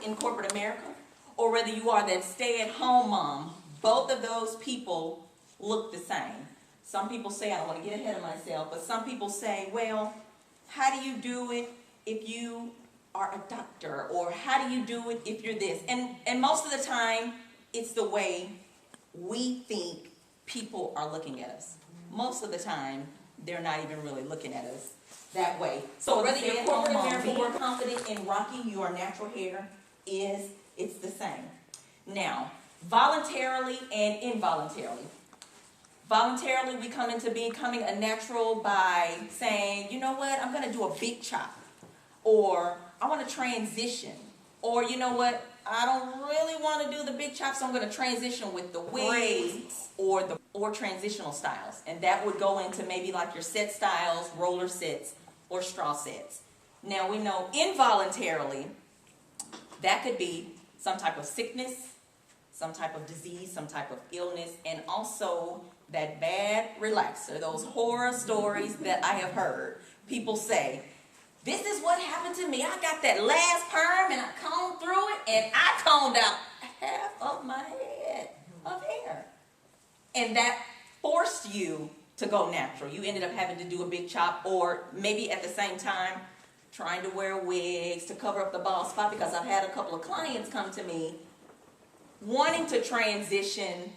in corporate America, or whether you are that stay-at-home mom, both of those people look the same. Some people say, I don't want to get ahead of myself, but some people say, well, how do you do it if you are a doctor? Or how do you do it if you're this? And most of the time, it's the way we think people are looking at us. Most of the time, they're not even really looking at us that way. So whether you're corporate America or confident in rocking your natural hair, it's the same. Now, voluntarily and involuntarily. Voluntarily, we come into becoming a natural by saying, you know what, I'm going to do a big chop. Or I want to transition. Or you know what, I don't really want to do the big chop, so I'm going to transition with the wigs or transitional styles. And that would go into maybe like your set styles, roller sets, or straw sets. Now we know involuntarily, that could be some type of sickness, some type of disease, some type of illness, and also that bad relaxer, those horror stories that I have heard. People say, this is what happened to me. I got that last perm and I combed through it and I combed out half of my head of hair. And that forced you to go natural. You ended up having to do a big chop, or maybe at the same time trying to wear wigs to cover up the bald spot, because I've had a couple of clients come to me wanting to transition,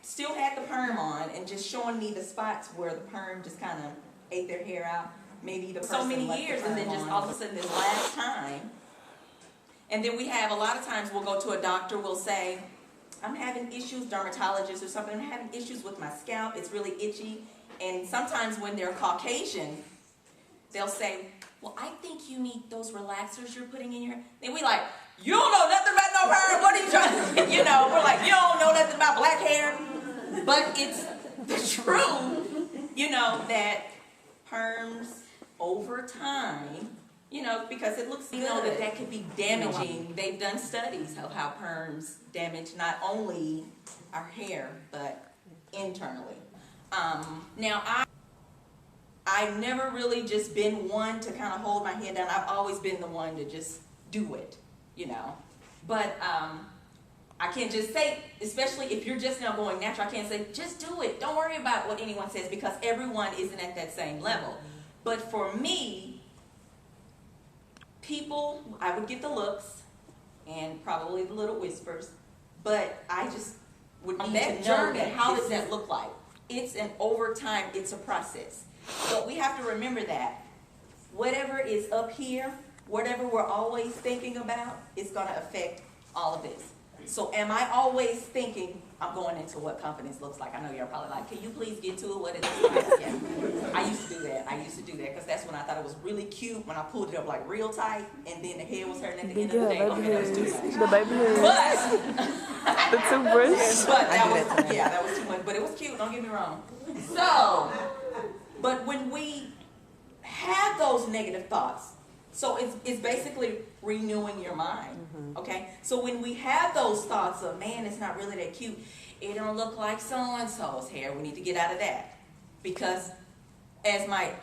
still had the perm on and just showing me the spots where the perm just kind of ate their hair out. Maybe the person so many years, and then just all of a sudden this last time. And then we have a lot of times we'll go to a doctor, we'll say, I'm having issues, dermatologist or something, I'm having issues with my scalp, it's really itchy. And sometimes when they're Caucasian, they'll say, well, I think you need those relaxers you're putting in your hair. And we like, you don't know nothing about no perm, what are you trying to, you know, we're like, you don't know nothing about black hair. But it's the truth, you know, that perms over time, you know, because it looks good, you know, that could be damaging. They've done studies of how perms damage not only our hair, but internally. Now, I've never really just been one to kind of hold my head down. I've always been the one to just do it, you know. But I can't just say, especially if you're just now going natural, I can't say, just do it. Don't worry about what anyone says, because everyone isn't at that same level. But for me, people, I would get the looks and probably the little whispers, but I just would need to know that how does that look like? It's an over time, it's a process. So we have to remember that whatever is up here, whatever we're always thinking about, is going to affect all of this. So am I always thinking, I'm going into what confidence looks like? I know you're probably like, can you please get to it, what it looks like? Yeah. I used to do that. Because that's when I thought it was really cute, when I pulled it up like real tight, and then the head was hurting at the end of the day. Okay, that was too much. The baby hairs. The toothbrush. But that was too much. But it was cute, don't get me wrong. So, but when we have those negative thoughts, so it's basically renewing your mind, okay? So when we have those thoughts of, man, it's not really that cute, it don't look like so-and-so's hair, we need to get out of that. Because as my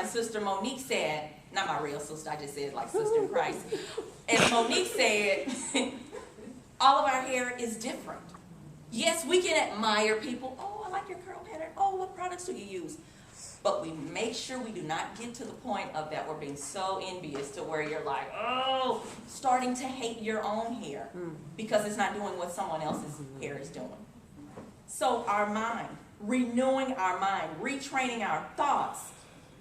sister Monique said, not my real sister, I just said like sister in Christ. As Monique said, all of our hair is different. Yes, we can admire people. Oh, I like your curl pattern. Oh, what products do you use? But we make sure we do not get to the point of that we're being so envious to where you're like, oh, starting to hate your own hair because it's not doing what someone else's hair is doing. So our mind, renewing our mind, retraining our thoughts.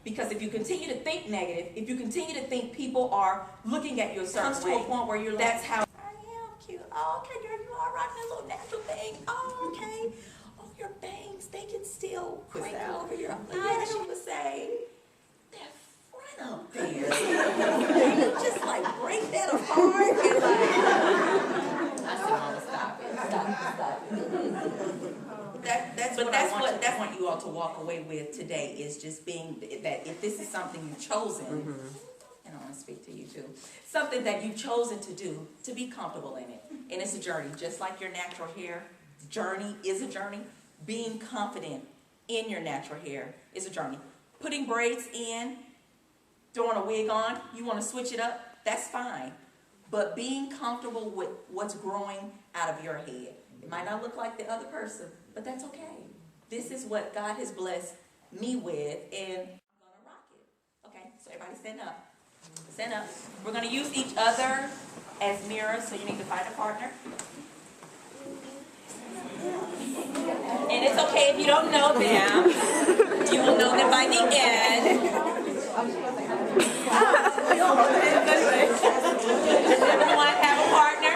Because if you continue to think negative, if you continue to think people are looking at you a certain way, to a point where you're like, that's how I am cute. Oh, okay, girl, you are rocking a little natural thing. Oh, okay. Your bangs, they can still crank over your eyes. She would say, that front up there, you just like break that apart and like, I said, Mama, stop it. That's what I want you all to walk away with today, is just being that if this is something you've chosen, and I want to speak to you too, something that you've chosen to do, to be comfortable in it. And it's a journey, just like your natural hair journey is a journey. Being confident in your natural hair is a journey. Putting braids in, throwing a wig on, you want to switch it up, that's fine. but being comfortable with what's growing out of your head. It might not look like the other person, but that's okay. This is what God has blessed me with, and I'm gonna rock it. Okay, so everybody stand up. Stand up. We're gonna use each other as mirrors, so you need to find a partner. And it's okay if you don't know them. You will know them by the end. Does everyone have a partner?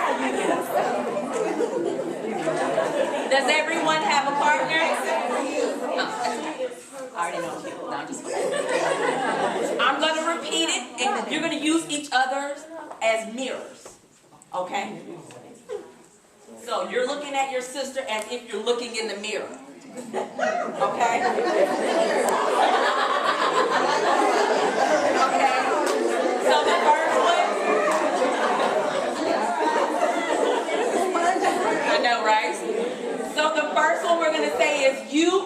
Does everyone have a partner? Oh, I already know you. No, I'm just kidding. I'm going to repeat it, and you're going to use each other as mirrors. Okay? So you're looking at your sister as if you're looking in the mirror. Okay? Okay. So the first one. I know, right? So the first one we're going to say is, you